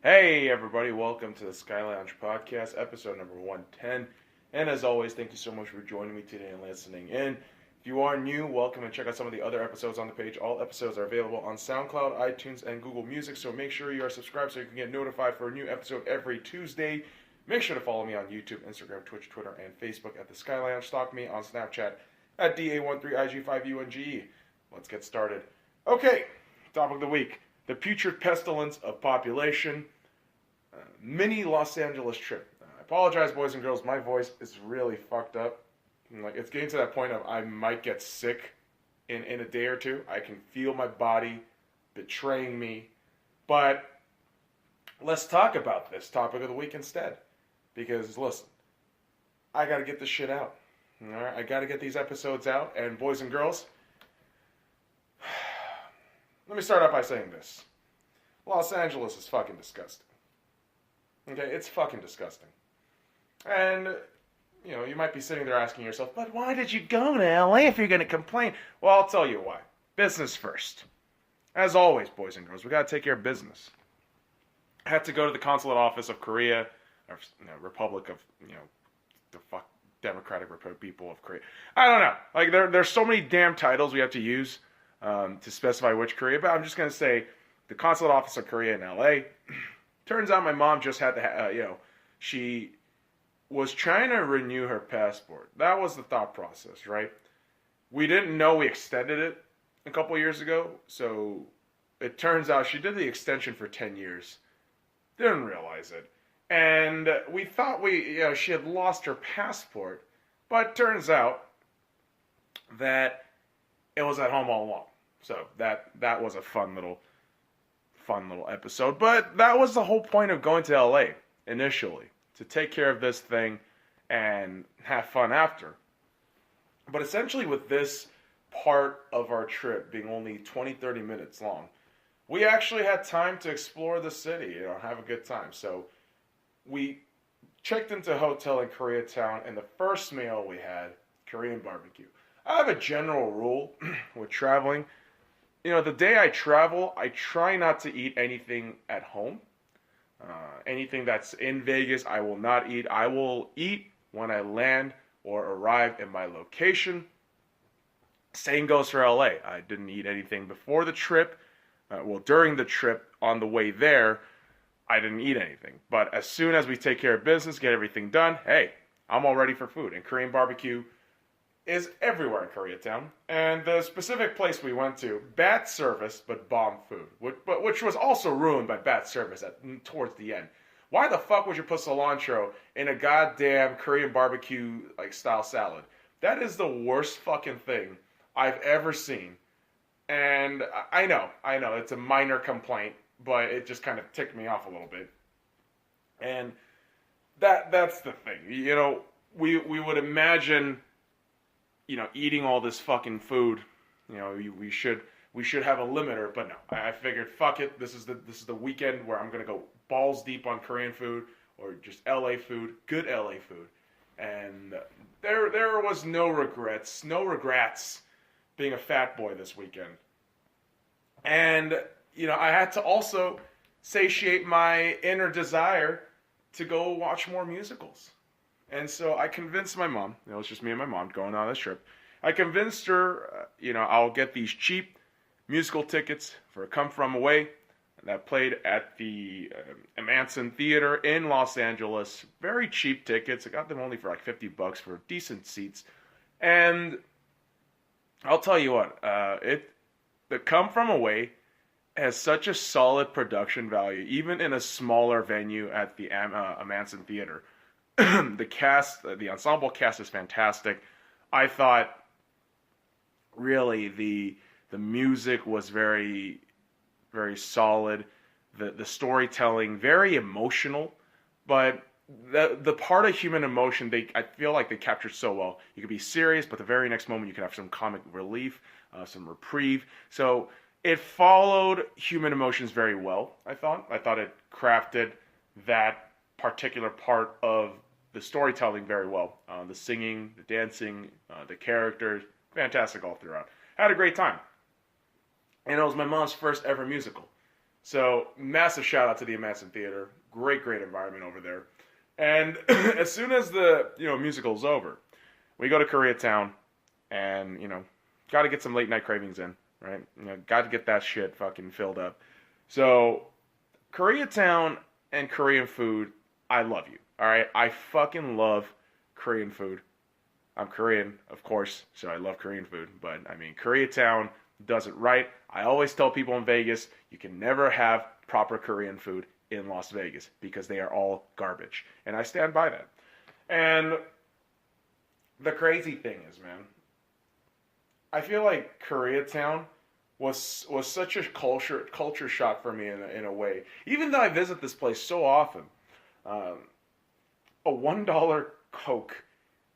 Hey everybody, welcome to the SkyLounge podcast, episode number 110. And as always, thank you so much for joining me today and listening in. If you are new, welcome and check out some of the other episodes on the page. All episodes are available on SoundCloud, iTunes, and Google Music, so make sure you are subscribed so you can get notified for a new episode every Tuesday. Make sure to follow me on YouTube, Instagram, Twitch, Twitter, and Facebook at the SkyLounge. Stalk me on Snapchat at DA13IG5UNGE. Let's get started. Okay, topic of the week. The putrid pestilence of population. Mini Los Angeles trip. I apologize, boys and girls. My voice is really fucked up. It's getting to that point of I might get sick in a day or two. I can feel my body betraying me. But let's talk about this topic of the week instead. Because listen, I got to get this shit out. All right, I got to get these episodes out. And boys and girls, let me start off by saying this. Los Angeles is fucking disgusting. Okay, it's fucking disgusting. And, you know, you might be sitting there asking yourself, but why did you go to LA if you're going to complain? Well, I'll tell you why. Business first. As always, boys and girls, we got to take care of business. I had to go to the consulate office of Korea, or Republic of, the fuck Democratic People of Korea. I don't know. Like, there's so many damn titles we have to use to specify which Korea, but I'm just going to say the consulate office of Korea in LA. Turns out my mom just had to, she was trying to renew her passport. That was the thought process, right? We didn't know we extended it a couple years ago, so it turns out she did the extension for 10 years. Didn't realize it. And we thought she had lost her passport, but turns out that it was at home all along. So that was a fun little episode. But that was the whole point of going to LA initially, to take care of this thing and have fun after. But essentially with this part of our trip being only 20-30 minutes long, we actually had time to explore the city, have a good time. So we checked into a hotel in Koreatown, and the first meal we had, Korean barbecue. I have a general rule with traveling. The day I travel, I try not to eat anything at home. Anything that's in Vegas, I will not eat. I will eat when I land or arrive in my location. Same goes for LA. I didn't eat anything before the trip. During the trip, on the way there, I didn't eat anything. But as soon as we take care of business, get everything done, hey, I'm all ready for food. And Korean barbecue is everywhere in Koreatown. And the specific place we went to, bad service, but bomb food. Which was also ruined by bad service towards the end. Why the fuck would you put cilantro in a goddamn Korean barbecue style salad? That is the worst fucking thing I've ever seen. And I know, it's a minor complaint, but it just kind of ticked me off a little bit. And that's the thing. We would imagine eating all this fucking food, we should have a limiter, but no. I figured, fuck it. This is the weekend where I'm gonna go balls deep on Korean food or just LA food, good LA food, and there was no regrets being a fat boy this weekend, and I had to also satiate my inner desire to go watch more musicals. And so I convinced my mom, it was just me and my mom going on this trip. I convinced her, I'll get these cheap musical tickets for Come From Away that played at the Manson Theater in Los Angeles. Very cheap tickets. I got them only for $50 for decent seats. And I'll tell you what, the Come From Away has such a solid production value, even in a smaller venue at the Manson Theater. The ensemble cast is fantastic. I thought really the music was very, very solid. The storytelling, very emotional, but the part of human emotion, I feel like they captured so well. You could be serious, but the very next moment you can have some comic relief, some reprieve. So it followed human emotions very well, I thought. I thought it crafted that particular part of the storytelling very well. The singing, the dancing, the characters, fantastic all throughout. Had a great time. And it was my mom's first ever musical. So massive shout out to the Manson Theater. Great environment over there. And as soon as the musical's over, we go to Koreatown, and got to get some late night cravings in, right? Got to get that shit fucking filled up. So Koreatown and Korean food, I love you. All right, I fucking love Korean food. I'm Korean, of course, so I love Korean food. But I mean, Koreatown does it right. I always tell people in Vegas, you can never have proper Korean food in Las Vegas because they are all garbage. And I stand by that. And the crazy thing is, man, I feel like Koreatown was such a culture shock for me in a way. Even though I visit this place so often, a $1 Coke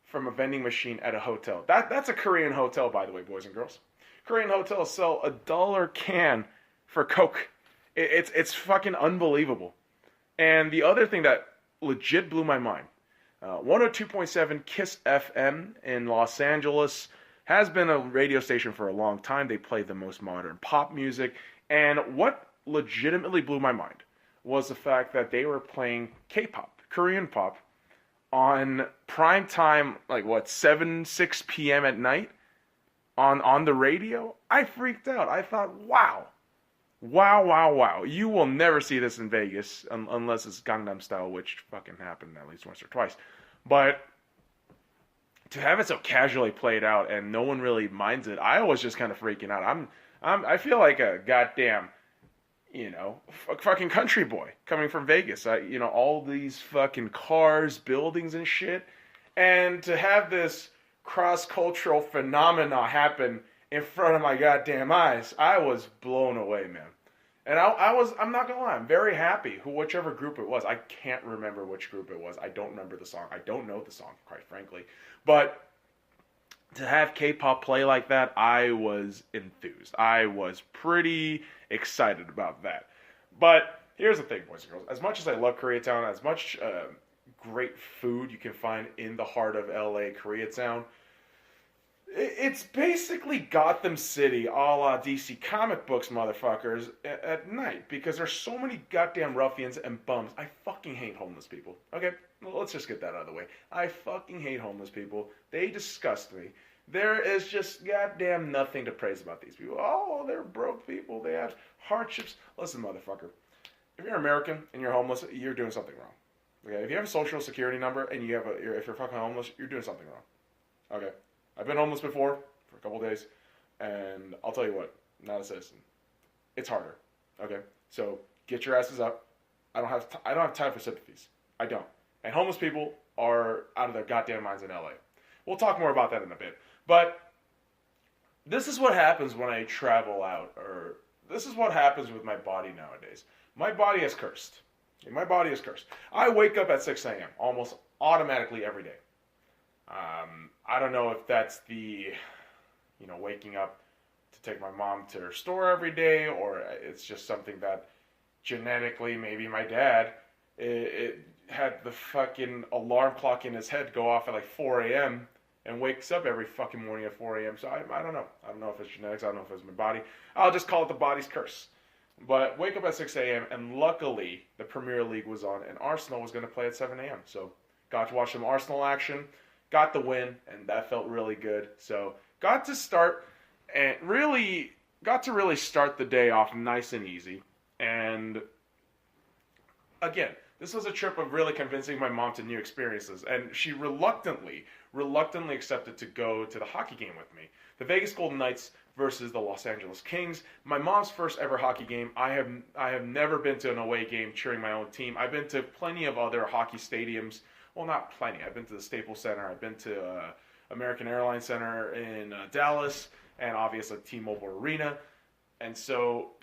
from a vending machine at a hotel. That's a Korean hotel, by the way, boys and girls. Korean hotels sell $1 can for Coke. It's fucking unbelievable. And the other thing that legit blew my mind, 102.7 KISS FM in Los Angeles has been a radio station for a long time. They play the most modern pop music. And what legitimately blew my mind was the fact that they were playing K-pop, Korean pop, on prime time, 6 p.m. at night on the radio. I freaked out. I thought, wow. You will never see this in Vegas unless it's Gangnam Style, which fucking happened at least once or twice. But to have it so casually played out and no one really minds it, I was just kind of freaking out. I feel like a goddamn, fucking country boy coming from Vegas. All these fucking cars, buildings and shit. And to have this cross-cultural phenomena happen in front of my goddamn eyes, I was blown away, man. And I'm not gonna lie, I'm very happy whichever group it was. I can't remember which group it was. I don't remember the song. I don't know the song, quite frankly. But to have K-pop play like that, I was enthused. I was pretty excited about that. But here's the thing, boys and girls. As much as I love Koreatown, as much great food you can find in the heart of LA, Koreatown, it's basically Gotham City, a la DC comic books, motherfuckers, at night. Because there's so many goddamn ruffians and bums. I fucking hate homeless people. Okay? Well, let's just get that out of the way. I fucking hate homeless people. They disgust me. There is just goddamn nothing to praise about these people. Oh, they're broke people. They have hardships. Listen, motherfucker. If you're American and you're homeless, you're doing something wrong. Okay? If you have a social security number and if you're fucking homeless, you're doing something wrong. Okay? I've been homeless before for a couple days, and I'll tell you what, not a citizen. It's harder. Okay? So get your asses up. I don't have time for sympathies. I don't. And homeless people are out of their goddamn minds in LA. We'll talk more about that in a bit. But this is what happens when I travel out, or this is what happens with my body nowadays. My body is cursed. My body is cursed. I wake up at 6 a.m. almost automatically every day. I don't know if that's the, waking up to take my mom to her store every day, or it's just something that genetically, maybe my dad, it had the fucking alarm clock in his head go off at 4 a.m. and wakes up every fucking morning at 4 a.m. So I don't know. I don't know if it's genetics. I don't know if it's my body. I'll just call it the body's curse. But wake up at 6 a.m. and luckily the Premier League was on and Arsenal was going to play at 7 a.m. So got to watch some Arsenal action. Got the win, and that felt really good. So got to really start the day off nice and easy. And again, this was a trip of really convincing my mom to new experiences, and she reluctantly accepted to go to the hockey game with me. The Vegas Golden Knights versus the Los Angeles Kings. My mom's first ever hockey game. I have never been to an away game cheering my own team. I've been to plenty of other hockey stadiums. Well, not plenty. I've been to the Staples Center. I've been to American Airlines Center in Dallas, and obviously T-Mobile Arena. And so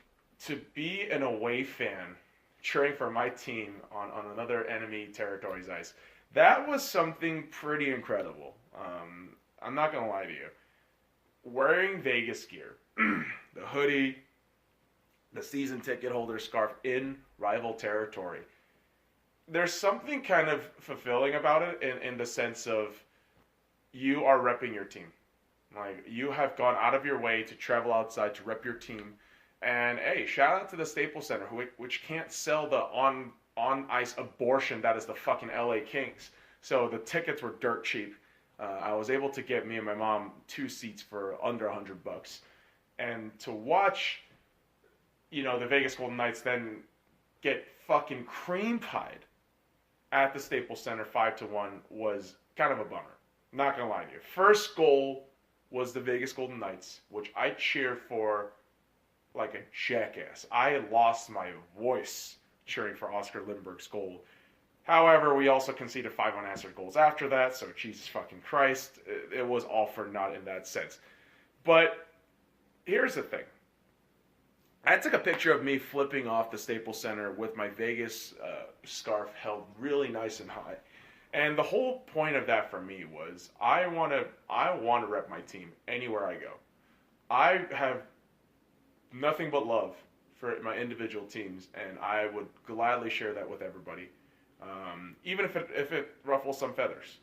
to be an away fan cheering for my team on another enemy territory's ice, that was something pretty incredible. I'm not going to lie to you. Wearing Vegas gear, the hoodie, the season ticket holder scarf in rival territory, there's something kind of fulfilling about it in the sense of you are repping your team. You have gone out of your way to travel outside to rep your team, And hey, shout out to the Staples Center, which can't sell the on ice abortion that is the fucking LA Kings. So the tickets were dirt cheap. I was able to get me and my mom 2 seats for under $100, and to watch, the Vegas Golden Knights then get fucking cream pied at the Staples Center 5-1 was kind of a bummer. Not gonna lie to you. First goal was the Vegas Golden Knights, which I cheered for like a jackass. I lost my voice cheering for Oscar Lindbergh's goal. However, we also conceded 5 unanswered goals after that, so Jesus fucking Christ, it was all for naught in that sense. But here's the thing. I took a picture of me flipping off the Staples Center with my Vegas scarf held really nice and high. And the whole point of that for me was I want to rep my team anywhere I go. I have nothing but love for my individual teams, and I would gladly share that with everybody, even if it ruffles some feathers.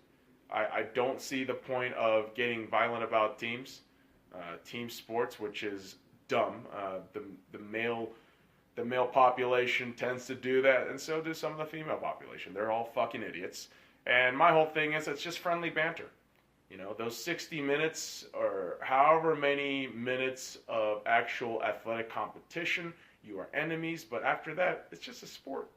I don't see the point of getting violent about teams, team sports, which is dumb. The male population tends to do that, and so do some of the female population. They're all fucking idiots. And my whole thing is it's just friendly banter. Those 60 minutes or however many minutes of actual athletic competition, you are enemies, but after that, it's just a sport.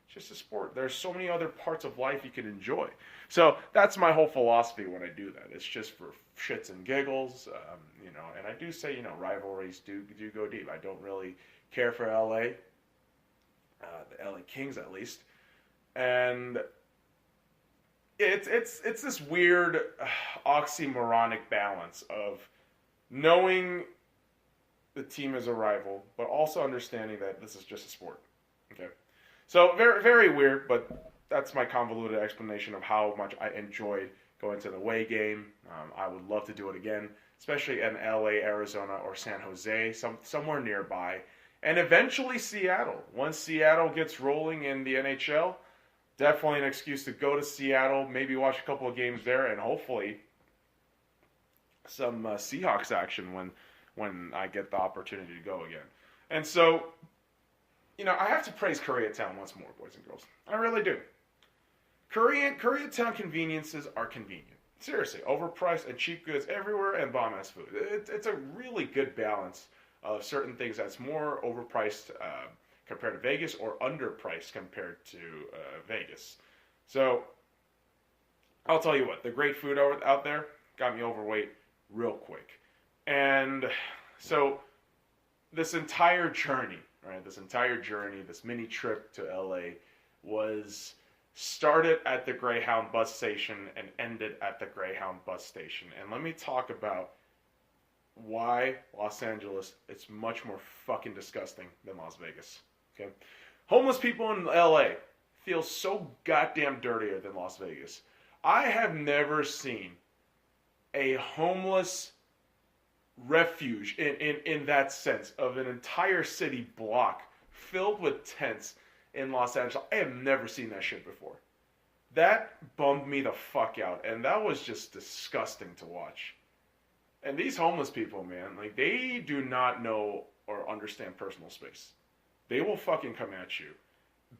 It's just a sport. There's so many other parts of life you can enjoy. So that's my whole philosophy when I do that. It's just for shits and giggles, and I do say, rivalries do go deep. I don't really care for LA, the LA Kings at least, and it's this weird oxymoronic balance of knowing the team is a rival, but also understanding that this is just a sport. Okay, so very, very weird, but that's my convoluted explanation of how much I enjoyed going to the away game. I would love to do it again, especially in LA, Arizona, or San Jose, somewhere nearby, and eventually Seattle. Once Seattle gets rolling in the NHL, definitely an excuse to go to Seattle, maybe watch a couple of games there, and hopefully some Seahawks action when I get the opportunity to go again. And so, I have to praise Koreatown once more, boys and girls. I really do. Koreatown conveniences are convenient. Seriously, overpriced and cheap goods everywhere and bomb-ass food. It's a really good balance of certain things that's more overpriced compared to Vegas or underpriced compared to Vegas. So, I'll tell you what, the great food out there got me overweight real quick. And so, this entire journey, this mini trip to LA was started at the Greyhound bus station and ended at the Greyhound bus station. And let me talk about why Los Angeles is much more fucking disgusting than Las Vegas. Okay, homeless people in LA feel so goddamn dirtier than Las Vegas. I have never seen a homeless refuge in that sense of an entire city block filled with tents in Los Angeles. I have never seen that shit before. That bummed me the fuck out, and that was just disgusting to watch. And these homeless people, man, they do not know or understand personal space. They will fucking come at you,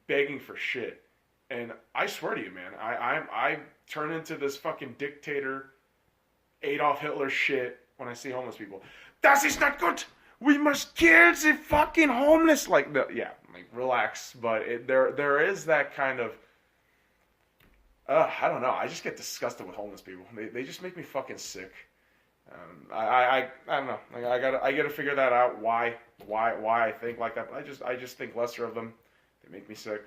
begging for shit. And I swear to you, man, I turn into this fucking dictator, Adolf Hitler shit when I see homeless people. Das ist not good! We must kill the fucking homeless! Relax. But there is that kind of, I don't know, I just get disgusted with homeless people. They just make me fucking sick. I don't know. I gotta figure that out. Why I think like that? But I just think lesser of them. They make me sick.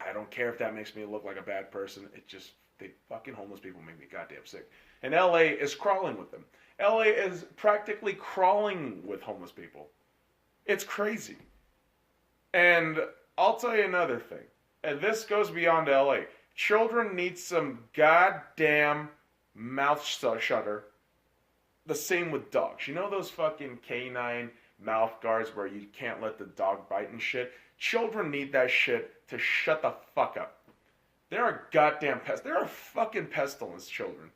I don't care if that makes me look like a bad person. They fucking homeless people make me goddamn sick. And LA is crawling with them. LA is practically crawling with homeless people. It's crazy. And I'll tell you another thing. And this goes beyond LA. Children need some goddamn mouth shutter. The same with dogs. You know those fucking canine mouth guards where you can't let the dog bite and shit? Children need that shit to shut the fuck up. There are goddamn pests. There are fucking pestilence children.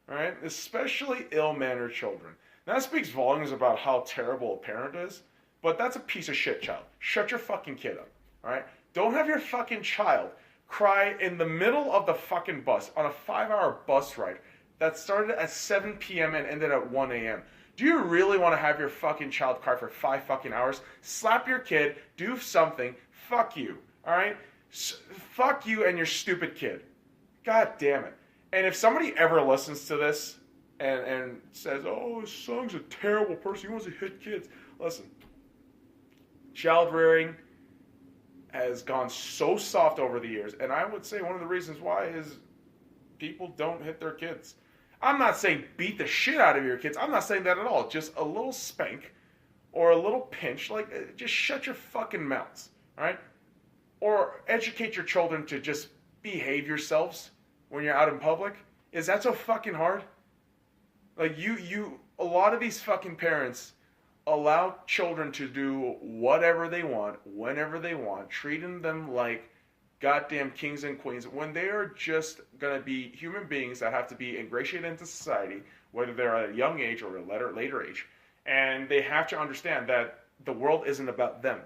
Alright? Especially ill-mannered children. That speaks volumes about how terrible a parent is, but that's a piece of shit child. Shut your fucking kid up, alright? Don't have your fucking child cry in the middle of the fucking bus on a 5-hour bus ride that started at 7 p.m. and ended at 1 a.m. Do you really want to have your fucking child cry for 5 fucking hours? Slap your kid, do something, fuck you, alright? Fuck you and your stupid kid. God damn it. And if somebody ever listens to this and says, oh, his son's a terrible person, he wants to hit kids. Listen, child rearing has gone so soft over the years, and I would say one of the reasons why is people don't hit their kids. I'm not saying beat the shit out of your kids. I'm not saying that at all. Just a little spank or a little pinch. Like, just shut your fucking mouths, all right? Or educate your children to just behave yourselves when you're out in public. Is that so fucking hard? Like, a lot of these fucking parents allow children to do whatever they want, whenever they want, treating them like goddamn kings and queens when they are just going to be human beings that have to be ingratiated into society, whether they're at a young age or a later age. And they have to understand that the world isn't about them.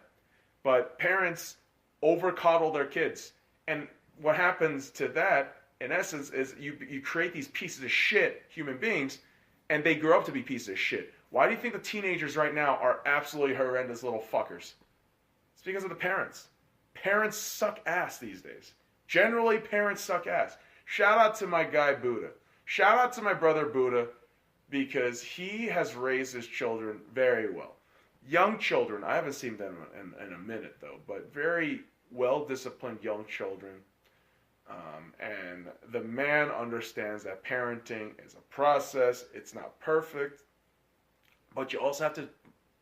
But parents over-coddle their kids. And what happens to that, in essence, is you create these pieces of shit human beings, and they grow up to be pieces of shit. Why do you think the teenagers right now are absolutely horrendous little fuckers? It's because of the parents. Parents suck ass these days. Generally, parents suck ass. Shout out to my guy Buddha. Shout out to my brother Buddha, because he has raised his children very well. Young children, I haven't seen them in a minute though, but very well-disciplined young children. And the man understands that parenting is a process. It's not perfect. But you also have to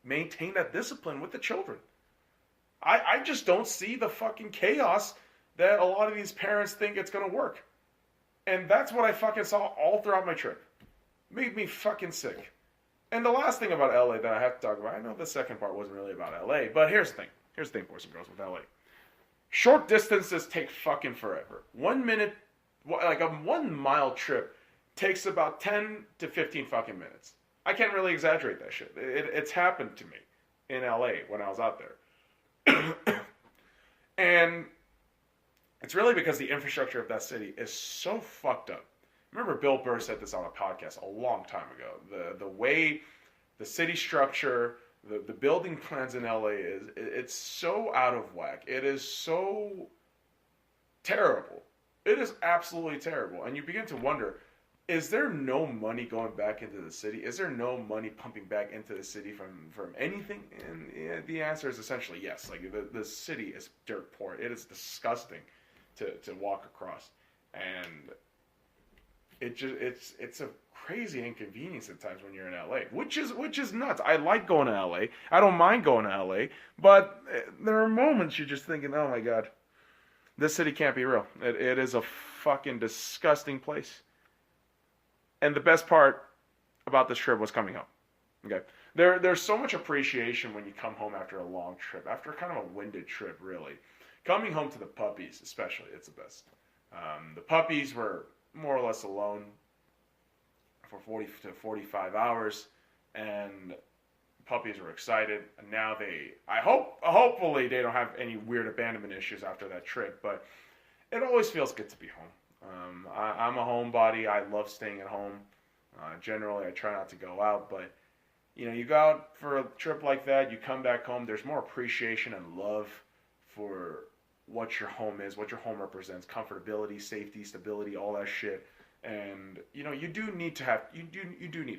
maintain that discipline with the children. I just don't see the fucking chaos that a lot of these parents think it's going to work. And that's what I fucking saw all throughout my trip. Made me fucking sick. And the last thing about LA that I have to talk about, I know the second part wasn't really about LA, but here's the thing. Here's the thing, boys and girls, with LA. Short distances take fucking forever. 1 minute, like a 1 mile trip takes about 10 to 15 fucking minutes. I can't really exaggerate that shit. It's happened to me in LA when I was out there. And it's really because the infrastructure of that city is so fucked up. Remember Bill Burr said this on a podcast a long time ago. The way the city structure, the building plans in LA it's so out of whack. It is so terrible. It is absolutely terrible. And you begin to wonder, is there no money going back into the city? Is there no money pumping back into the city from anything? And the answer is essentially yes. Like the city is dirt poor. It is disgusting to walk across. And it's a crazy inconvenience at times when you're in LA, which is nuts. I like going to LA. I don't mind going to LA, but there are moments you're just thinking, oh my god, this city can't be real. It is a fucking disgusting place. And the best part about this trip was coming home. Okay, there's so much appreciation when you come home after a long trip, after kind of a winded trip, really. Coming home to the puppies, especially, it's the best. The puppies were more or less alone for 40 to 45 hours, and puppies were excited. And now hopefully they don't have any weird abandonment issues after that trip. But it always feels good to be home. I'm a homebody. I love staying at home. Generally, I try not to go out, but you go out for a trip like that, you come back home, there's more appreciation and love for what your home is, what your home represents, comfortability, safety, stability, all that shit. And you do need to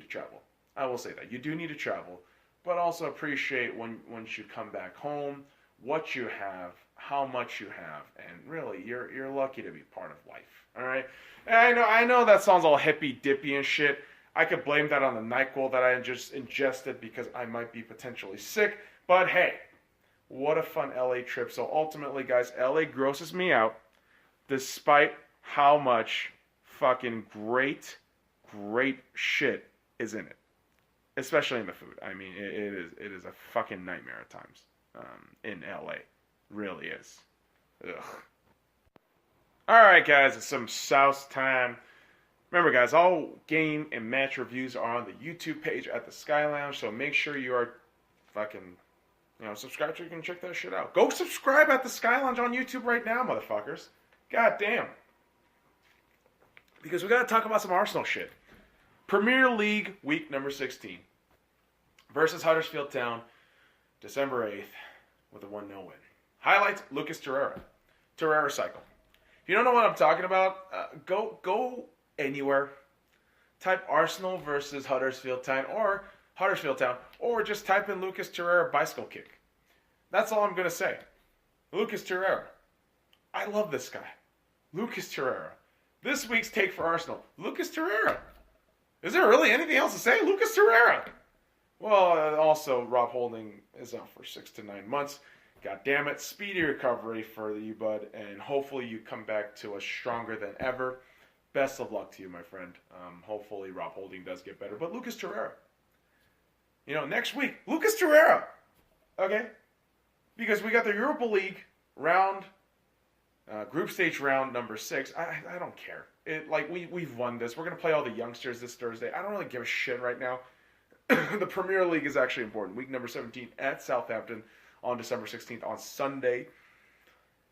travel. I will say that you do need to travel, but also appreciate once you come back home, what you have, how much you have, and really you're lucky to be part of life. All right. And I know that sounds all hippy dippy and shit. I could blame that on the NyQuil that I just ingested because I might be potentially sick. But hey, what a fun LA trip. So ultimately, guys, LA grosses me out, despite how much fucking great shit is in it, especially in the food. I mean, it is a fucking nightmare at times in LA. Really is. Ugh. All right, guys, it's some South time. Remember, guys, all game and match reviews are on the YouTube page at the SkyLounge, so make sure you are fucking, subscribe so you can check that shit out. Go subscribe at the SkyLounge on YouTube right now, motherfuckers. God damn. Because we got to talk about some Arsenal shit. Premier League week number 16 versus Huddersfield Town, December 8th, with a 1-0 win. Highlights, Lucas Torreira. Torreira cycle. If you don't know what I'm talking about, go anywhere. Type Arsenal versus Huddersfield Town, or just type in Lucas Torreira bicycle kick. That's all I'm going to say. Lucas Torreira. I love this guy. Lucas Torreira. This week's take for Arsenal. Lucas Torreira. Is there really anything else to say? Lucas Torreira. Well, also, Rob Holding is out for 6 to 9 months. God damn it. Speedy recovery for you, bud. And hopefully you come back to us stronger than ever. Best of luck to you, my friend. Hopefully Rob Holding does get better. But Lucas Torreira. Next week, Lucas Torreira. Okay? Because we got the Europa League round, group stage round number 6. I don't care. We've won this. We're going to play all the youngsters this Thursday. I don't really give a shit right now. The Premier League is actually important. Week number 17 at Southampton on December 16th on Sunday.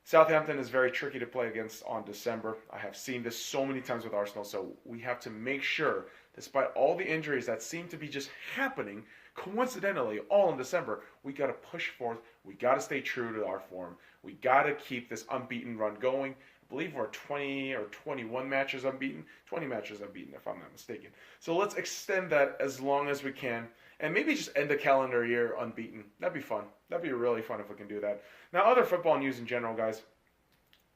Southampton is very tricky to play against on December. I have seen this so many times with Arsenal, so we have to make sure, despite all the injuries that seem to be just happening, coincidentally, all in December, we got to push forth. We got to stay true to our form. We got to keep this unbeaten run going. I believe we're 20 or 21 matches unbeaten. 20 matches unbeaten, if I'm not mistaken. So let's extend that as long as we can. And maybe just end the calendar year unbeaten. That'd be fun. That'd be really fun if we can do that. Now, other football news in general, guys.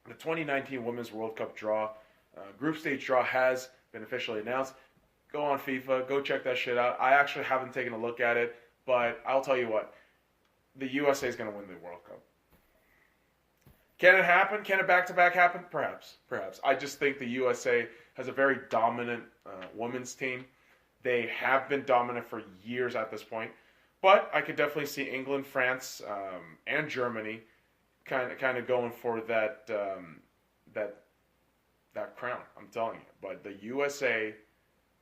The 2019 Women's World Cup draw, group stage draw has been officially announced. Go on FIFA. Go check that shit out. I actually haven't taken a look at it. But I'll tell you what. The USA is going to win the World Cup. Can it happen? Can it back-to-back happen? Perhaps. I just think the USA has a very dominant women's team. They have been dominant for years at this point. But I could definitely see England, France, and Germany kind of going for that crown. I'm telling you. But the USA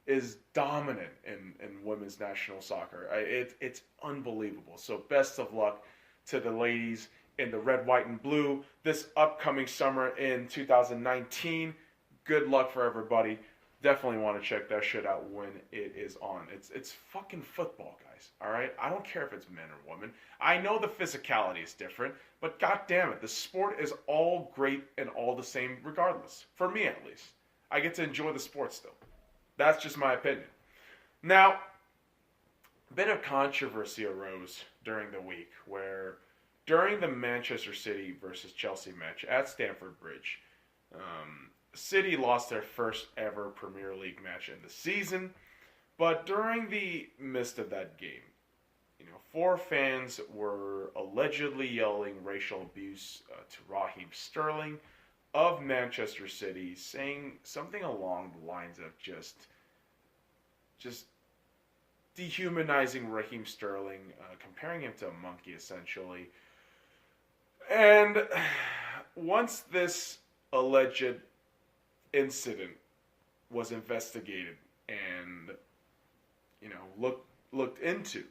is dominant in women's national soccer. It's unbelievable. So best of luck to the ladies in the red, white, and blue this upcoming summer in 2019. Good luck for everybody. Definitely want to check that shit out when it is on. It's fucking football, guys. All right? I don't care if it's men or women. I know the physicality is different, but god damn it, the sport is all great and all the same regardless. For me, at least. I get to enjoy the sport still. That's just my opinion. Now, a bit of controversy arose during the week where during the Manchester City versus Chelsea match at Stamford Bridge, City lost their first ever Premier League match in the season, but during the midst of that game, 4 fans were allegedly yelling racial abuse to Raheem Sterling of Manchester City, saying something along the lines of just dehumanizing Raheem Sterling, comparing him to a monkey essentially. And once this alleged incident was investigated and looked into,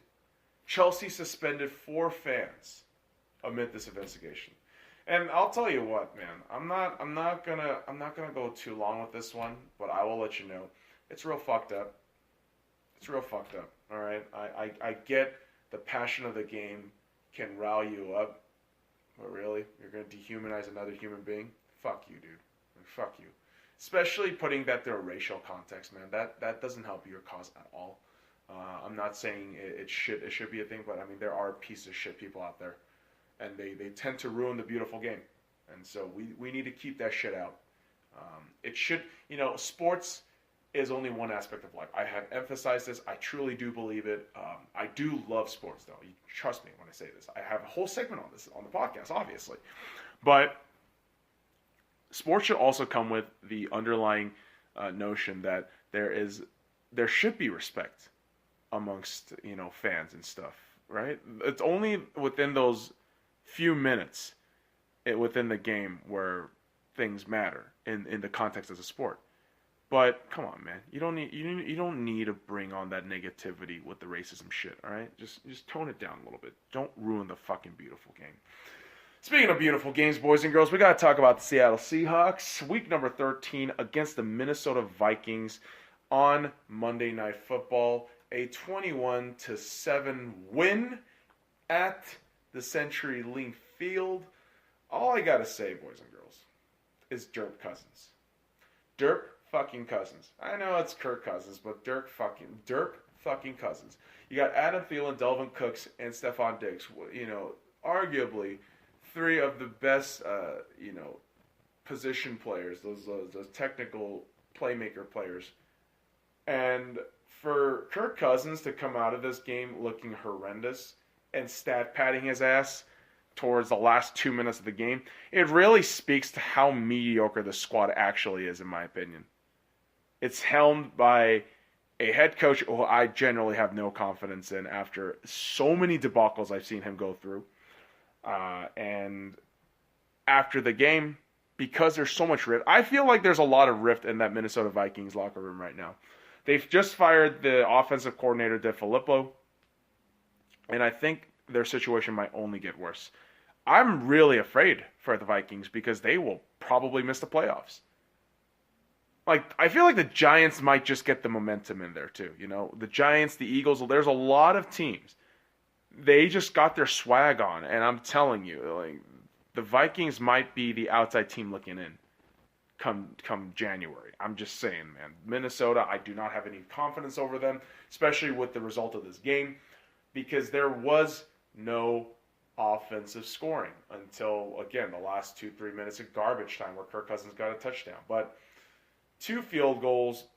Chelsea suspended 4 fans amid this investigation. And I'll tell you what, man, I'm not gonna go too long with this one, but I will let you know it's real fucked up. All right, I get the passion of the game can rile you up, but really, you're gonna dehumanize another human being? Fuck you, dude. Fuck you. Especially putting that through a racial context, man. That doesn't help your cause at all. I'm not saying it should be a thing, but I mean there are pieces of shit people out there, and they tend to ruin the beautiful game, and so we need to keep that shit out. It should, sports is only one aspect of life. I have emphasized this. I truly do believe it. I do love sports, though. You trust me when I say this. I have a whole segment on this on the podcast, obviously, but sports should also come with the underlying notion that there should be respect amongst fans and stuff, right? It's only within those few minutes within the game where things matter in the context of the sport. But come on, man, you don't need to bring on that negativity with the racism shit. All right, just tone it down a little bit. Don't ruin the fucking beautiful game. Speaking of beautiful games, boys and girls, we got to talk about the Seattle Seahawks. Week number 13 against the Minnesota Vikings on Monday Night Football. A 21-7 win at the CenturyLink Field. All I got to say, boys and girls, is Dirk Cousins. Dirk fucking Cousins. I know it's Kirk Cousins, but Dirk fucking Cousins. You got Adam Thielen, Delvin Cooks, and Stephon Diggs. You know, arguably three of the best, position players, those technical playmaker players. And for Kirk Cousins to come out of this game looking horrendous and stat padding his ass towards the last 2 minutes of the game, it really speaks to how mediocre the squad actually is, in my opinion. It's helmed by a head coach who I generally have no confidence in after so many debacles I've seen him go through. And after the game, because there's so much rift, I feel like there's a lot of rift in that Minnesota Vikings locker room right now. They've just fired the offensive coordinator, DeFilippo, and I think their situation might only get worse. I'm really afraid for the Vikings because they will probably miss the playoffs. Like, I feel like the Giants might just get the momentum in there too. You know, the Giants, the Eagles, there's a lot of teams. They just got their swag on, and I'm telling you, like, the Vikings might be the outside team looking in come January. I'm just saying, man. Minnesota, I do not have any confidence over them, especially with the result of this game, because there was no offensive scoring until, again, the last 2-3 minutes of garbage time where Kirk Cousins got a touchdown. But 2 field goals,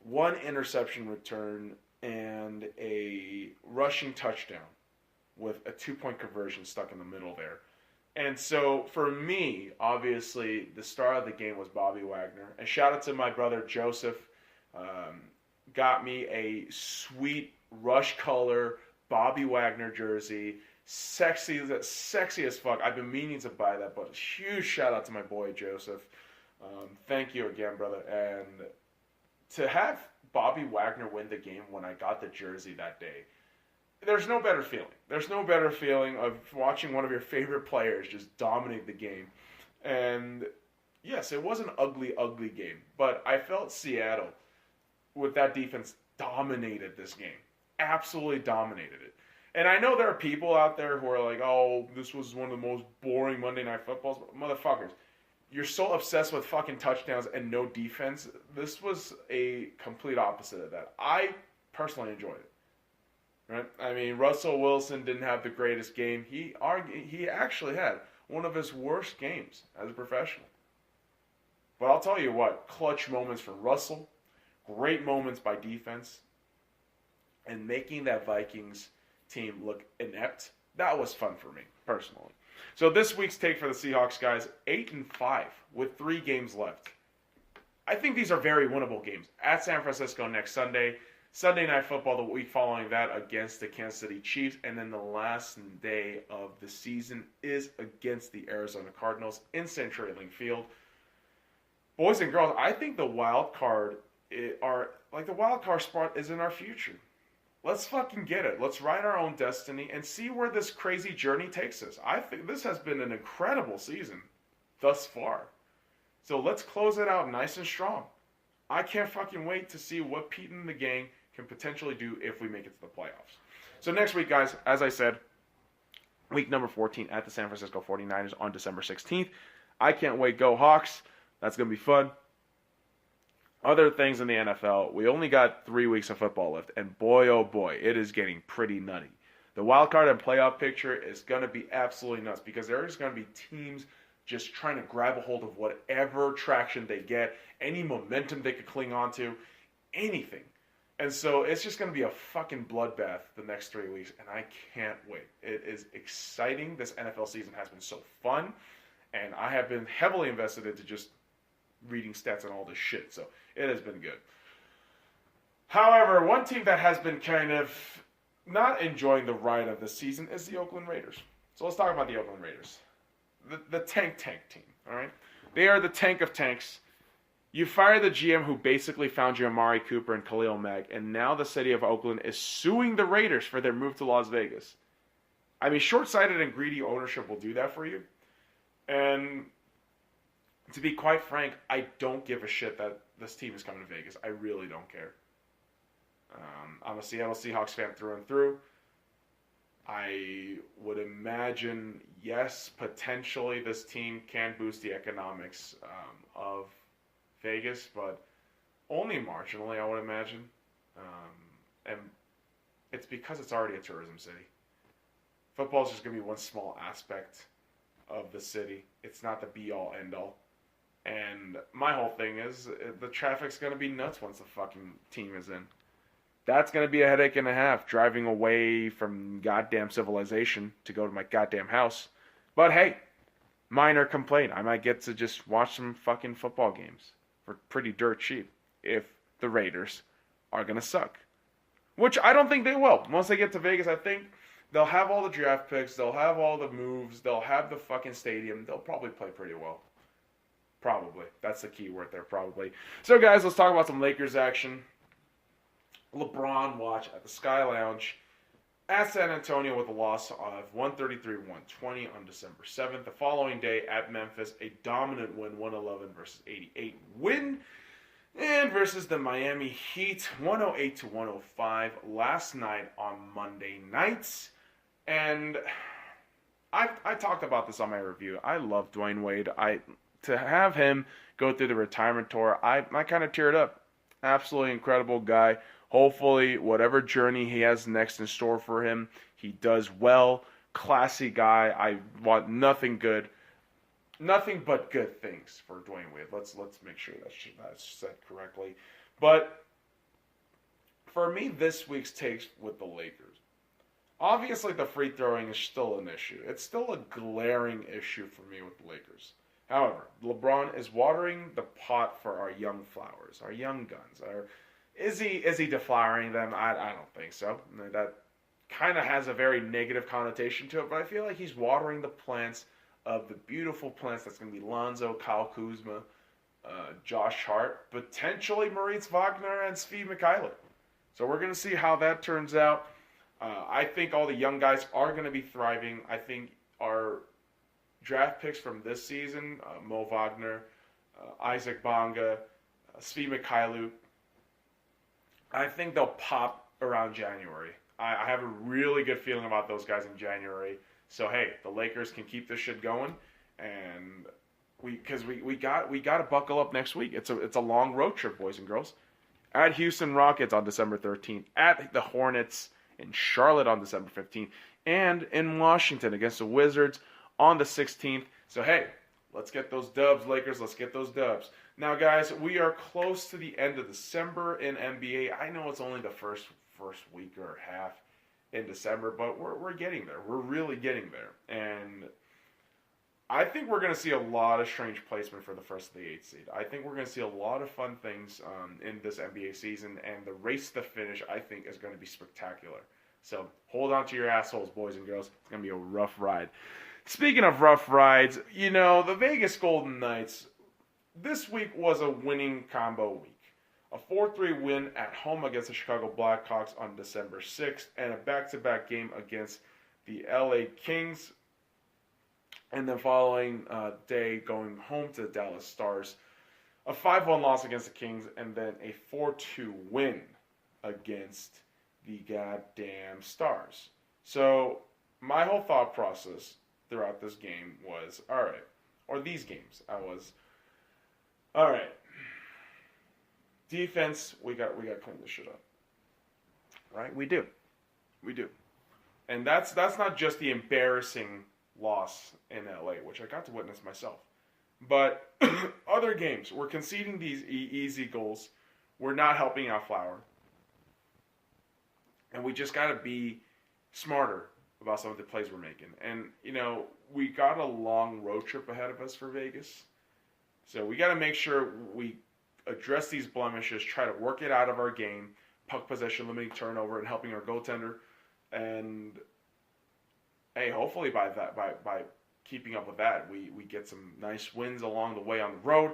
1 interception return, and a rushing touchdown with a 2-point conversion stuck in the middle there. And so, for me, obviously, the star of the game was Bobby Wagner. And shout out to my brother Joseph. Got me a sweet rush color Bobby Wagner jersey. Sexy as fuck. I've been meaning to buy that, but huge shout out to my boy Joseph. Thank you again, brother. And to have Bobby Wagner win the game when I got the jersey that day, there's no better feeling. There's no better feeling of watching one of your favorite players just dominate the game. And yes, it was an ugly, ugly game. But I felt Seattle, with that defense, dominated this game. Absolutely dominated it. And I know there are people out there who are like, oh, this was one of the most boring Monday Night Footballs. Motherfuckers, you're so obsessed with fucking touchdowns and no defense. This was a complete opposite of that. I personally enjoyed it. Right? I mean, Russell Wilson didn't have the greatest game. He actually had one of his worst games as a professional. But I'll tell you what, clutch moments for Russell, great moments by defense, and making that Vikings team look inept, that was fun for me, personally. So this week's take for the Seahawks, guys, 8-5 with 3 games left. I think these are very winnable games. At San Francisco next Sunday, Sunday Night Football the week following that against the Kansas City Chiefs, and then the last day of the season is against the Arizona Cardinals in CenturyLink Field. Boys and girls, I think the wild card spot is in our future. Let's fucking get it. Let's write our own destiny and see where this crazy journey takes us. I think this has been an incredible season thus far. So let's close it out nice and strong. I can't fucking wait to see what Pete and the gang can potentially do if we make it to the playoffs. So next week, guys, as I said, week number 14 at the San Francisco 49ers on December 16th. I can't wait. Go Hawks. That's going to be fun. Other things in the NFL, we only got 3 weeks of football left, and boy, oh boy, it is getting pretty nutty. The wild card and playoff picture is going to be absolutely nuts because there's going to be teams just trying to grab a hold of whatever traction they get, any momentum they could cling on to, anything. And so it's just going to be a fucking bloodbath the next 3 weeks, and I can't wait. It is exciting. This NFL season has been so fun, and I have been heavily invested into just reading stats and all this shit, so it has been good. However, one team that has been kind of not enjoying the ride of the season is the Oakland Raiders. So let's talk about the Oakland Raiders. The tank team, all right? They are the tank of tanks. You fire the GM who basically found you Amari Cooper and Khalil Mack, and now the city of Oakland is suing the Raiders for their move to Las Vegas. I mean, short-sighted and greedy ownership will do that for you. And to be quite frank, I don't give a shit that this team is coming to Vegas. I really don't care. I'm a Seattle Seahawks fan through and through. I would imagine, yes, potentially this team can boost the economics of Vegas, but only marginally, I would imagine. And it's because it's already a tourism city. Football is just going to be one small aspect of the city. It's not the be-all, end-all. And my whole thing is the traffic's going to be nuts once the fucking team is in. That's going to be a headache and a half, driving away from goddamn civilization to go to my goddamn house. But hey, minor complaint. I might get to just watch some fucking football games for pretty dirt cheap if the Raiders are going to suck. Which I don't think they will. Once they get to Vegas, I think they'll have all the draft picks, they'll have all the moves, they'll have the fucking stadium. They'll probably play pretty well. Probably. That's the key word there, probably. So guys, let's talk about some Lakers action. LeBron watch at the Sky Lounge at San Antonio with a loss of 133-120 on December 7th. The following day at Memphis, a dominant win, 111 versus 88 win. And versus the Miami Heat, 108-105 last night on Monday nights. And I talked about this on my review. I love Dwayne Wade. To have him go through the retirement tour, I kind of teared up. Absolutely incredible guy. Hopefully, whatever journey he has next in store for him, he does well. Classy guy. I want nothing but good things for Dwayne Wade. Let's make sure that's said correctly. But for me, this week's takes with the Lakers. Obviously, the free throwing is still an issue. It's still a glaring issue for me with the Lakers. However, LeBron is watering the pot for our young flowers, our young guns. Is he deflowering them? I don't think so. That kind of has a very negative connotation to it, but I feel like he's watering the plants of the beautiful plants that's going to be Lonzo, Kyle Kuzma, Josh Hart, potentially Moritz Wagner, and S.C.Y Mikhailuk. So we're going to see how that turns out. I think all the young guys are going to be thriving. I think our draft picks from this season, Mo Wagner, Isaac Bonga, S.C.Y Mikhailuk, I think they'll pop around January. I have a really good feeling about those guys in January. So hey, the Lakers can keep this shit going, and we got to buckle up next week. It's a long road trip, boys and girls. At Houston Rockets on December 13th, at the Hornets in Charlotte on December 15th, and in Washington against the Wizards on the 16th. So hey, let's get those dubs, Lakers. Let's get those dubs. Now, guys, we are close to the end of December in NBA. I know it's only the first week or half in December, but we're getting there. We're really getting there. And I think we're going to see a lot of strange placement for the first of the 8th seed. I think we're going to see a lot of fun things in this NBA season, and the race to finish, I think, is going to be spectacular. So hold on to your assholes, boys and girls. It's going to be a rough ride. Speaking of rough rides, the Vegas Golden Knights, this week was a winning combo week. A 4-3 win at home against the Chicago Blackhawks on December 6th, and a back-to-back game against the LA Kings. And the following day, going home to the Dallas Stars. A 5-1 loss against the Kings, and then a 4-2 win against the goddamn Stars. So, my whole thought process throughout this game was, alright, or these games, alright, defense, we got to clean this shit up. Right? We do. And that's not just the embarrassing loss in LA, which I got to witness myself. But other games, we're conceding these easy goals. We're not helping out Flower. And we just got to be smarter about some of the plays we're making. And, we got a long road trip ahead of us for Vegas. So we got to make sure we address these blemishes, try to work it out of our game, puck possession, limiting turnover, and helping our goaltender. And hey, hopefully by keeping up with that, we get some nice wins along the way on the road.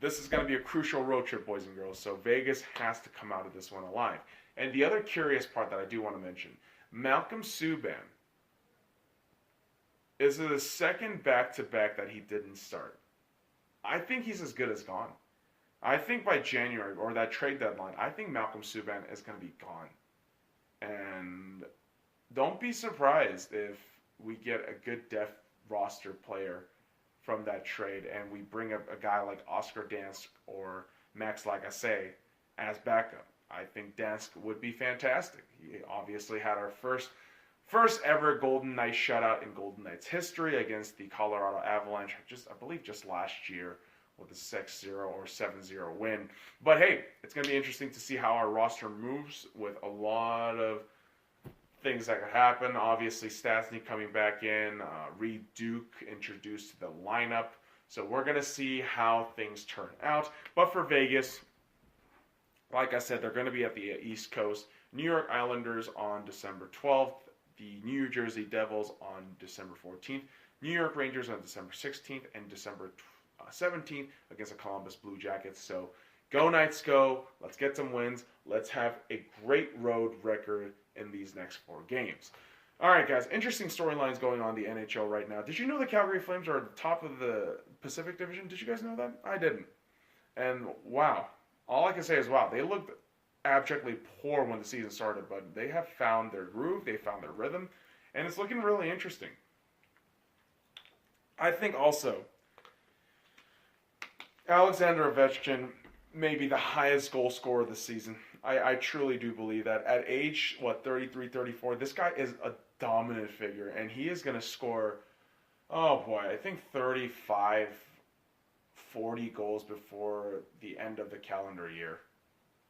this is going to be a crucial road trip, boys and girls. So Vegas has to come out of this one alive. And the other curious part that I do want to mention, Malcolm Subban is the second back-to-back that he didn't start. I think he's as good as gone. I think by January, or that trade deadline, I think Malcolm Subban is going to be gone. And don't be surprised if we get a good depth roster player from that trade and we bring up a guy like Oscar Dansk or Max Lagacé as backup. I think Dansk would be fantastic. He obviously had our first ever Golden Knights shutout in Golden Knights history against the Colorado Avalanche, I believe just last year with a 6-0 or 7-0 win. But hey, it's going to be interesting to see how our roster moves with a lot of things that could happen. Obviously, Stastny coming back in, Reed Duke introduced to the lineup. So we're going to see how things turn out. But for Vegas, like I said, they're going to be at the East Coast. New York Islanders on December 12th. The New Jersey Devils on December 14th. New York Rangers on December 16th. And December 17th against the Columbus Blue Jackets. So go Knights, go. Let's get some wins. Let's have a great road record in these next 4 games. All right, guys. Interesting storylines going on in the NHL right now. Did you know the Calgary Flames are at the top of the Pacific Division? Did you guys know that? I didn't. And wow. All I can say is wow. They looked abjectly poor when the season started, but they have found their groove. They found their rhythm. And it's looking really interesting. I think also Alexander Ovechkin may be the highest goal scorer this season. I truly do believe that. At age, 33, 34, this guy is a dominant figure, and he is going to score, I think 35, 40 goals before the end of the calendar year.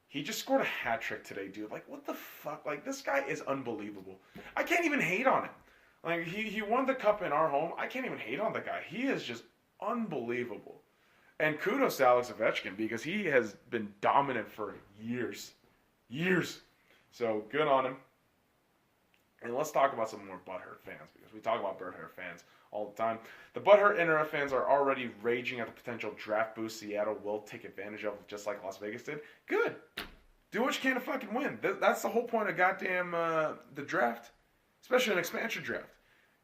He just scored a hat trick today, dude. Like, what the fuck? Like, this guy is unbelievable. I can't even hate on him. Like, he won the cup in our home. I can't even hate on the guy. He is just unbelievable. And kudos to Alex Ovechkin because he has been dominant for years. Years. So, good on him. And let's talk about some more butthurt fans because we talk about butthurt fans all the time. The butthurt internet fans are already raging at the potential draft boost Seattle will take advantage of just like Las Vegas did. Good. Do what you can to fucking win. That's the whole point of goddamn the draft, especially an expansion draft.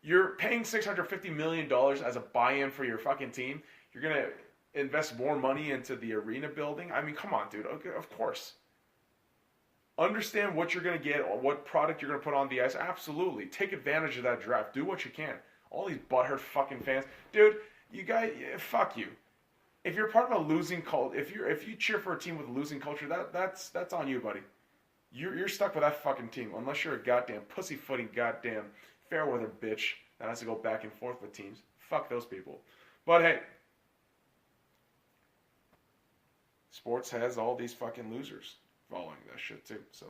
You're paying $650 million as a buy-in for your fucking team. You're going to invest more money into the arena building. I mean, come on, dude. Okay, of course. Understand what you're going to get or what product you're going to put on the ice. Absolutely. Take advantage of that draft. Do what you can. All these butthurt fucking fans. Dude, you guys, fuck you. If you're part of a losing cult, if you cheer for a team with a losing culture, that's on you, buddy. You're stuck with that fucking team unless you're a goddamn pussyfooting goddamn fair weather bitch that has to go back and forth with teams. Fuck those people. But hey, sports has all these fucking losers following that shit too. So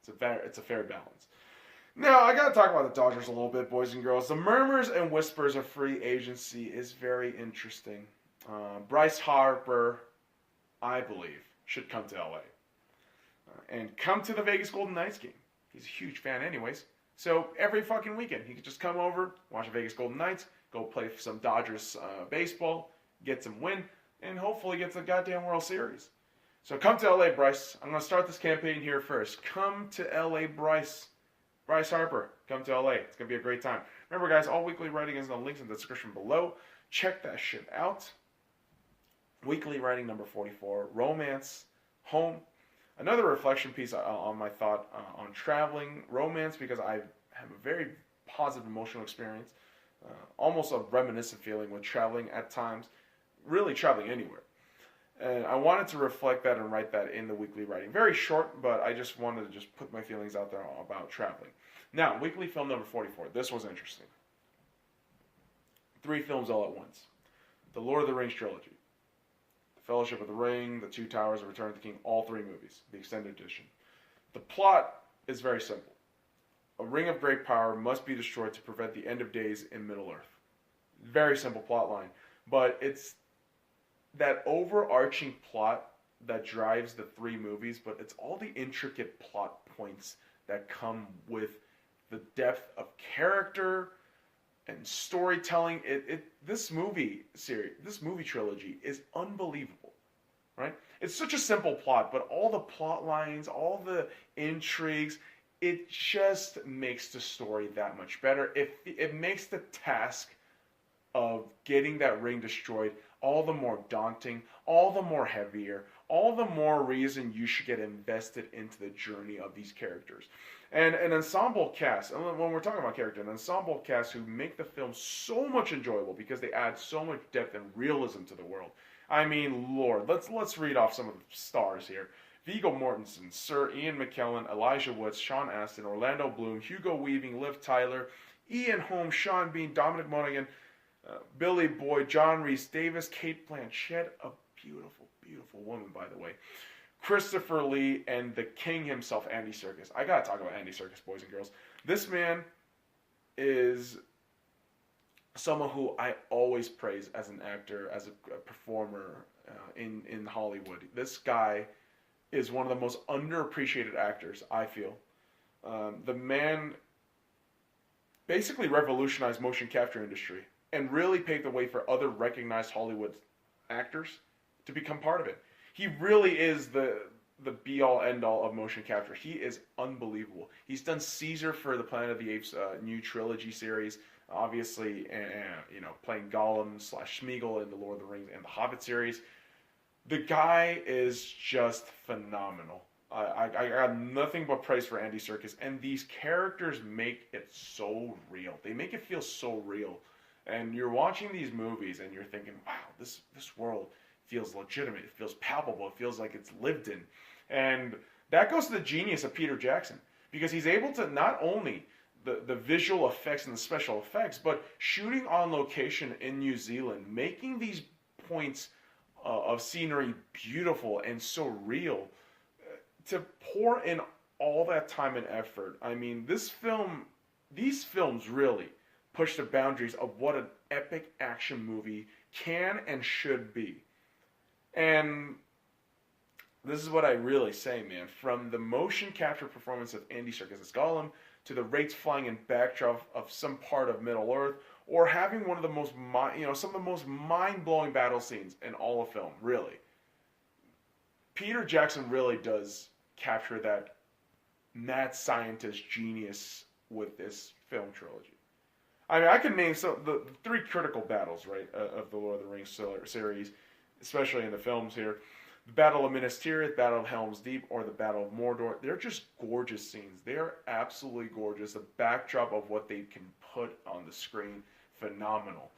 it's a fair balance. Now, I got to talk about the Dodgers a little bit, boys and girls. The murmurs and whispers of free agency is very interesting. Bryce Harper, I believe, should come to LA. And come to the Vegas Golden Knights game. He's a huge fan anyways. So every fucking weekend, he could just come over, watch the Vegas Golden Knights, go play some Dodgers baseball, get some win, and hopefully get to the goddamn World Series. So come to LA, Bryce. I'm going to start this campaign here first. Come to LA, Bryce. Bryce Harper, come to LA. It's going to be a great time. Remember, guys, all weekly writing is in the links in the description below. Check that shit out. Weekly writing number 44, romance, home. Another reflection piece on my thought on traveling, romance, because I have a very positive emotional experience, almost a reminiscent feeling with traveling at times, really traveling anywhere. And I wanted to reflect that and write that in the weekly writing. Very short, but I just wanted to just put my feelings out there about traveling. Now, weekly film number 44. This was interesting. 3 films all at once. The Lord of the Rings trilogy. The Fellowship of the Ring, The Two Towers, and Return of the King. All 3 movies. The extended edition. The plot is very simple. A ring of great power must be destroyed to prevent the end of days in Middle-earth. Very simple plot line. But it's that overarching plot that drives the 3 movies, but it's all the intricate plot points that come with the depth of character and storytelling. This movie series, this movie trilogy is unbelievable. right? It's such a simple plot, but all the plot lines, all the intrigues, it just makes the story that much better. It makes the task of getting that ring destroyed all the more daunting, all the more heavier, all the more reason you should get invested into the journey of these characters. And an ensemble cast, and when we're talking about character, an ensemble cast who make the film so much enjoyable because they add so much depth and realism to the world. I mean, Lord, let's read off some of the stars here. Viggo Mortensen, Sir Ian McKellen, Elijah Woods, Sean Astin, Orlando Bloom, Hugo Weaving, Liv Tyler, Ian Holmes, Sean Bean, Dominic Monaghan, Billy Boyd, John Rhys Davis, Kate Blanchett, a beautiful, beautiful woman, by the way, Christopher Lee, and the king himself, Andy Serkis. I gotta talk about Andy Serkis, boys and girls. This man is someone who I always praise as an actor, as a performer in Hollywood. This guy is one of the most underappreciated actors, I feel. The man basically revolutionized motion capture industry and really paved the way for other recognized Hollywood actors to become part of it. He really is the be-all, end-all of motion capture. He is unbelievable. He's done Caesar for the Planet of the Apes new trilogy series, obviously, playing Gollum / Smeagol in the Lord of the Rings and the Hobbit series. The guy is just phenomenal. I got nothing but praise for Andy Serkis, and these characters make it so real. They make it feel so real. And you're watching these movies and you're thinking, wow, this world feels legitimate. It feels palpable. It feels like it's lived in. And that goes to the genius of Peter Jackson, because he's able to not only the visual effects and the special effects, but shooting on location in New Zealand, making these points of scenery beautiful and so real, to pour in all that time and effort. I mean, these films really push the boundaries of what an epic action movie can and should be. And this is what I really say, man. From the motion capture performance of Andy Serkis as Gollum, to the Wraiths flying in backdrop of some part of Middle Earth, or having one of the most, some of the most mind-blowing battle scenes in all of film, really. Peter Jackson really does capture that mad scientist genius with this film trilogy. I mean, I can name the three critical battles, right, of the Lord of the Rings series, especially in the films here. The Battle of Minas Tirith, Battle of Helm's Deep, or the Battle of Mordor. They're just gorgeous scenes. They are absolutely gorgeous. The backdrop of what they can put on the screen, phenomenal.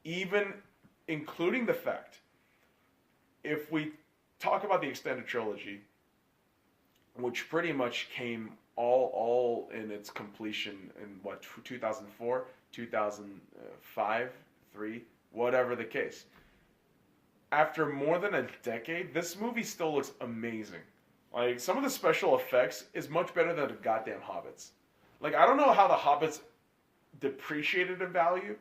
Even including the fact, if we talk about the extended trilogy, which pretty much came all in its completion in 2004, 2005, 3, whatever the case. After more than a decade, this movie still looks amazing. Like, some of the special effects is much better than the goddamn Hobbits. Like, I don't know how the Hobbits depreciated in value.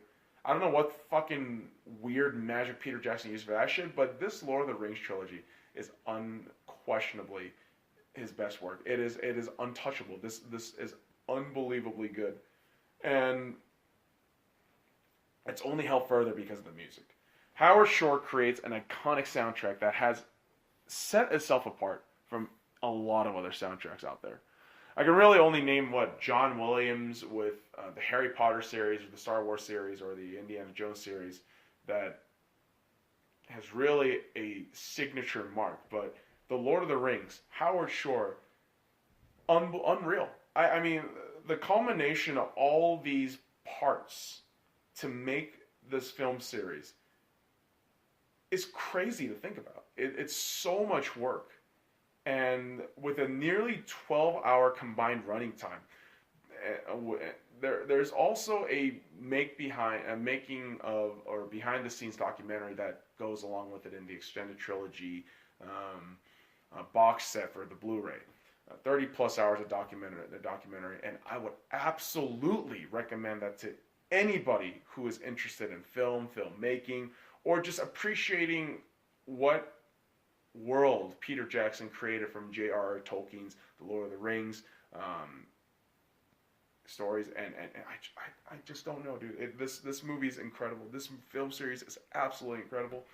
I don't know what fucking weird magic Peter Jackson used for that shit, but this Lord of the Rings trilogy is unquestionably his best work. It is untouchable. This is unbelievably good. And it's only helped further because of the music. Howard Shore creates an iconic soundtrack that has set itself apart from a lot of other soundtracks out there. I can really only name John Williams with the Harry Potter series, or the Star Wars series, or the Indiana Jones series, that has really a signature mark. But the Lord of the Rings, Howard Shore, unreal. I mean, the culmination of all these parts to make this film series is crazy to think about. It's so much work. And with a nearly 12-hour combined running time, there's also a making of or behind the scenes documentary that goes along with it in the extended trilogy box set for the Blu-ray. 30 plus hours of documentary, and I would absolutely recommend that to anybody who is interested in filmmaking, or just appreciating what world Peter Jackson created from J.R.R. Tolkien's The Lord of the Rings stories, and I just don't know, dude. This movie is incredible. This film series is absolutely incredible.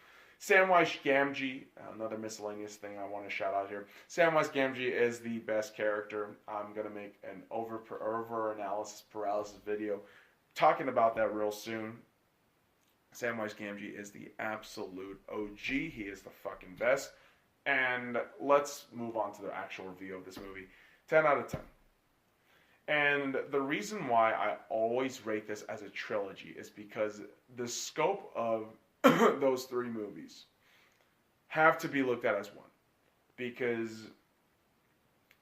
Samwise Gamgee, another miscellaneous thing I want to shout out here. Samwise Gamgee is the best character. I'm going to make an over analysis paralysis video talking about that real soon. Samwise Gamgee is the absolute OG. He is the fucking best. And let's move on to the actual review of this movie. 10 out of 10. And the reason why I always rate this as a trilogy is because the scope of those three movies have to be looked at as one. Because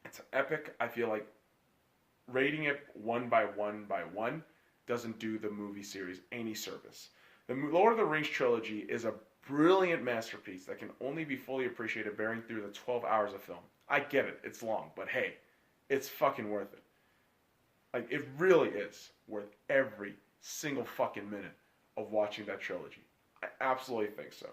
it's epic. I feel like rating it one by one doesn't do the movie series any service. The Lord of the Rings trilogy is a brilliant masterpiece that can only be fully appreciated bearing through the 12 hours of film. I get it. It's long. But hey, it's fucking worth it. Like, it really is worth every single fucking minute of watching that trilogy. I absolutely think so.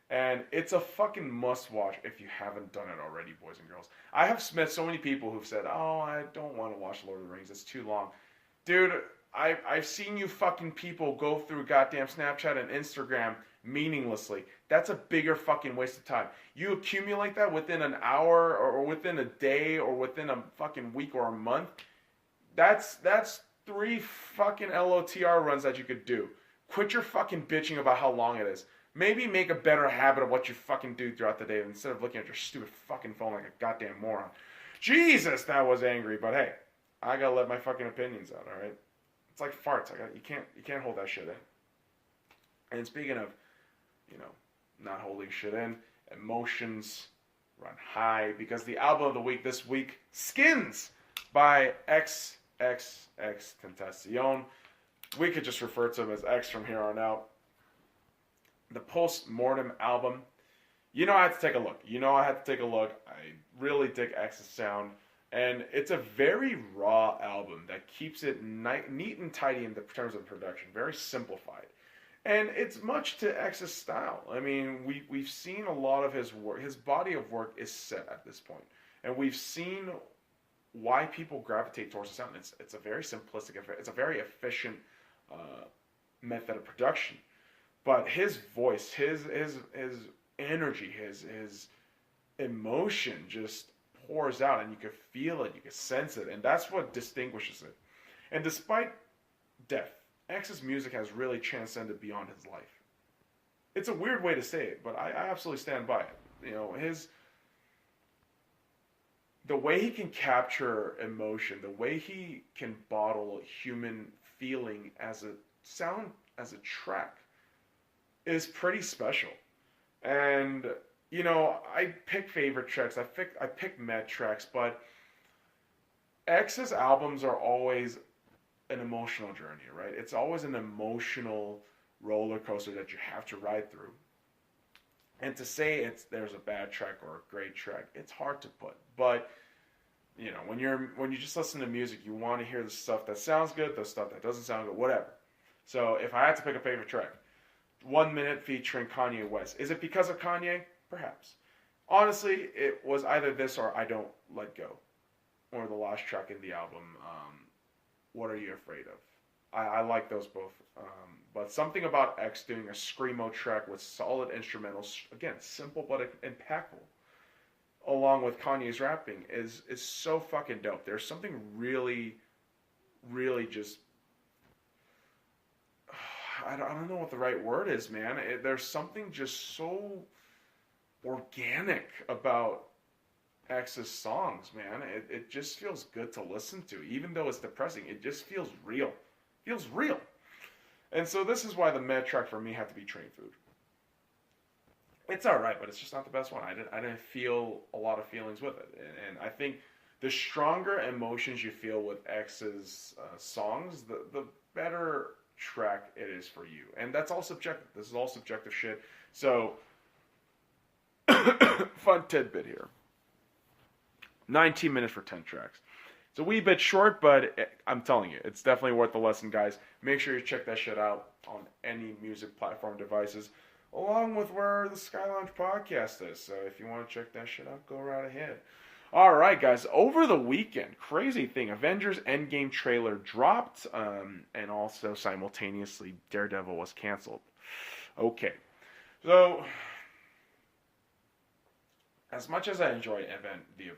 And it's a fucking must-watch if you haven't done it already, boys and girls. I have met so many people who've said, oh, I don't want to watch Lord of the Rings. It's too long. Dude, I've seen you fucking people go through goddamn Snapchat and Instagram meaninglessly. That's a bigger fucking waste of time. You accumulate that within an hour or within a day or within a fucking week or a month. That's 3 fucking LOTR runs that you could do. Quit your fucking bitching about how long it is. Maybe make a better habit of what you fucking do throughout the day instead of looking at your stupid fucking phone like a goddamn moron. Jesus, that was angry, but hey, I gotta let my fucking opinions out, alright? It's like farts. You can't hold that shit in. And speaking of, not holding shit in, emotions run high because the album of the week this week, Skins by XXXTentacion. We could just refer to him as X from here on out. The Post-Mortem album. I had to take a look. I really dig X's sound. And it's a very raw album that keeps it neat and tidy in terms of production. Very simplified. And it's much to X's style. I mean, we've seen a lot of his work. His body of work is set at this point. And we've seen why people gravitate towards the sound. It's a very simplistic, it's a very efficient method of production. But his voice, his energy, his emotion just pours out, and you can feel it, you can sense it, and that's what distinguishes it. And despite death, X's music has really transcended beyond his life. It's a weird way to say it, but I absolutely stand by it. The way he can capture emotion, the way he can bottle human feeling as a sound, as a track, is pretty special. And I pick favorite tracks. I pick med tracks, but X's albums are always an emotional journey, right? It's always an emotional roller coaster that you have to ride through. And to say there's a bad track or a great track, it's hard to put. But when you just listen to music, you want to hear the stuff that sounds good, the stuff that doesn't sound good, whatever. So if I had to pick a favorite track, 1 Minute featuring Kanye West. Is it because of Kanye? Perhaps. Honestly, it was either this or I Don't Let Go, or the last track in the album, What Are You Afraid Of? I like those both. But something about X doing a screamo track with solid instrumentals, again, simple but impactful, along with Kanye's rapping, is so fucking dope. There's something really, really just... I don't know what the right word is, man. There's something just so organic about X's songs, man. It just feels good to listen to. Even though it's depressing, it just feels real. Feels real. And so this is why the med track for me had to be Train Food. It's alright, but it's just not the best one. I didn't feel a lot of feelings with it. And I think the stronger emotions you feel with X's songs, the better track it is for you. And that's all subjective. This is all subjective shit. So, fun tidbit here. 19 minutes for 10 tracks. It's a wee bit short, but I'm telling you, it's definitely worth the listen, guys. Make sure you check that shit out on any music platform devices, along with where the SkyLounge podcast is. So if you want to check that shit out, go right ahead. Alright, guys, over the weekend, crazy thing, Avengers Endgame trailer dropped, and also simultaneously Daredevil was canceled. Okay, so as much as I enjoy the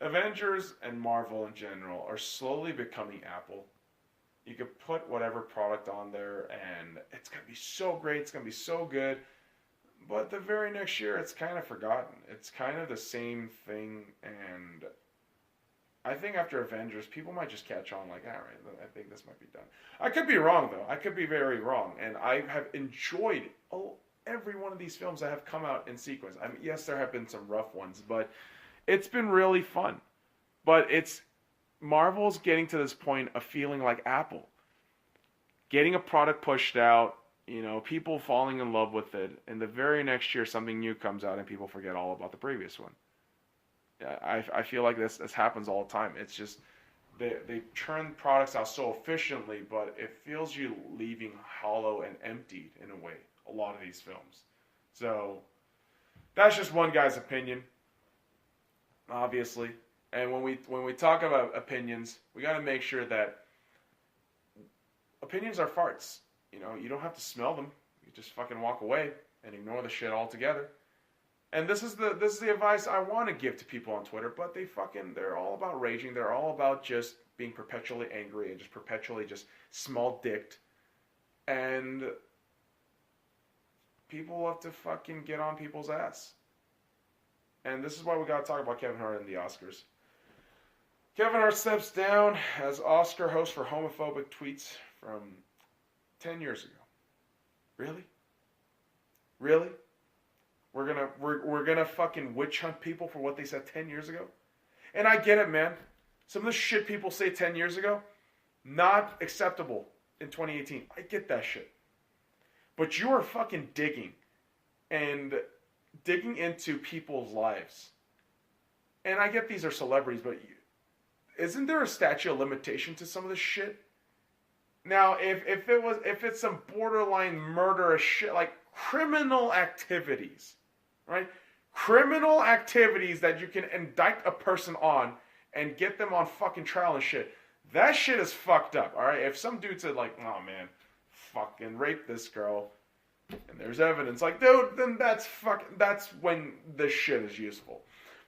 Avengers and Marvel in general are slowly becoming Apple. You could put whatever product on there and it's going to be so great, it's going to be so good. But the very next year, it's kind of forgotten. It's kind of the same thing, and I think after Avengers, people might just catch on like, all right, I think this might be done. I could be wrong, though. I could be very wrong, and I have enjoyed every one of these films that have come out in sequence. I mean, yes, there have been some rough ones, but it's been really fun. But Marvel's getting to this point of feeling like Apple. Getting a product pushed out, people falling in love with it, and the very next year something new comes out and people forget all about the previous one. I feel like this happens all the time. It's just they churn products out so efficiently, but it feels you leaving hollow and emptied in a way, a lot of these films. So that's just one guy's opinion, obviously. And when we talk about opinions, we got to make sure that opinions are farts. You don't have to smell them. You just fucking walk away and ignore the shit altogether. And this is the advice I want to give to people on Twitter, but they're all about raging. They're all about just being perpetually angry and just perpetually just small-dicked. And people love to fucking get on people's ass. And this is why we got to talk about Kevin Hart and the Oscars. Kevin Hart steps down as Oscar host for homophobic tweets from 10 years ago. Really? Really? We're gonna fucking witch hunt people for what they said 10 years ago? And I get it, man. Some of the shit people say 10 years ago, not acceptable in 2018. I get that shit. But you are fucking digging into people's lives. And I get these are celebrities, but isn't there a statute of limitation to some of this shit? Now, if it's some borderline murderous shit, like criminal activities, right? Criminal activities that you can indict a person on and get them on fucking trial and shit. That shit is fucked up, alright? If some dude said like, oh man, fucking rape this girl, and there's evidence, like, dude, then that's when this shit is useful.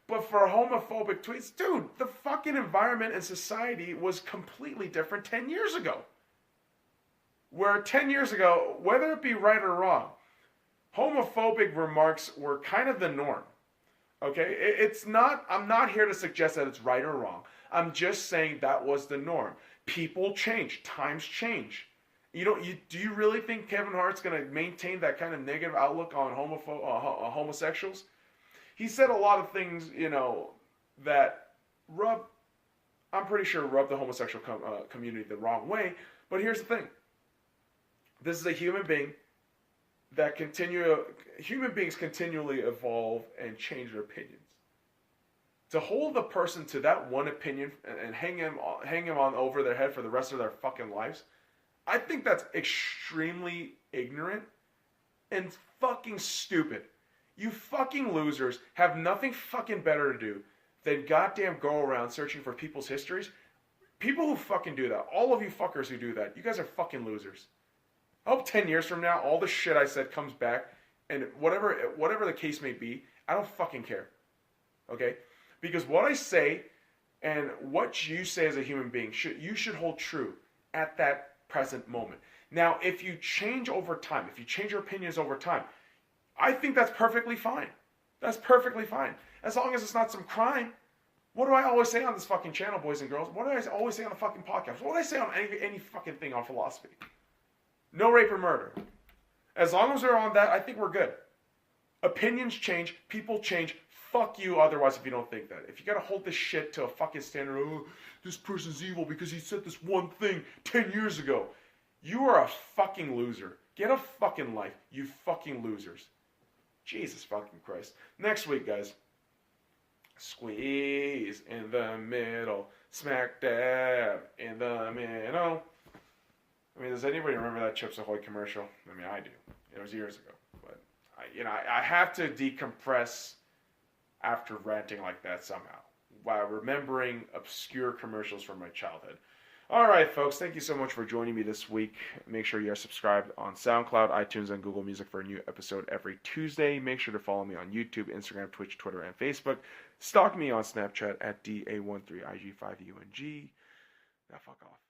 But for homophobic tweets, dude, the fucking environment and society was completely different 10 years ago. Where 10 years ago, whether it be right or wrong, homophobic remarks were kind of the norm. Okay? I'm not here to suggest that it's right or wrong. I'm just saying that was the norm. People change. Times change. Do you really think Kevin Hart's going to maintain that kind of negative outlook on homosexuals? He said a lot of things, that I'm pretty sure rub the homosexual community the wrong way. But here's the thing. This is a human being that human beings continually evolve and change their opinions. To hold the person to that one opinion and hang him on over their head for the rest of their fucking lives, I think that's extremely ignorant and fucking stupid. You fucking losers have nothing fucking better to do than goddamn go around searching for people's histories. People who fucking do that, all of you fuckers who do that, you guys are fucking losers. I hope 10 years from now, all the shit I said comes back, and whatever the case may be, I don't fucking care. Okay? Because what I say and what you say as a human being, you should hold true at that present moment. Now, if you change over time, if you change your opinions over time, I think that's perfectly fine. That's perfectly fine. As long as it's not some crime. What do I always say on this fucking channel, boys and girls? What do I always say on the fucking podcast? What do I say on any fucking thing on philosophy? No rape or murder. As long as we're on that, I think we're good. Opinions change. People change. Fuck you otherwise if you don't think that. If you gotta hold this shit to a fucking standard, oh, this person's evil because he said this one thing 10 years ago. You are a fucking loser. Get a fucking life, you fucking losers. Jesus fucking Christ. Next week, guys. Squeeze in the middle. Smack dab in the middle. I mean, does anybody remember that Chips Ahoy commercial? I mean, I do. It was years ago. But, I have to decompress after ranting like that somehow, while remembering obscure commercials from my childhood. All right, folks. Thank you so much for joining me this week. Make sure you are subscribed on SoundCloud, iTunes, and Google Music for a new episode every Tuesday. Make sure to follow me on YouTube, Instagram, Twitch, Twitter, and Facebook. Stalk me on Snapchat at DA13IG5UNG. Now fuck off.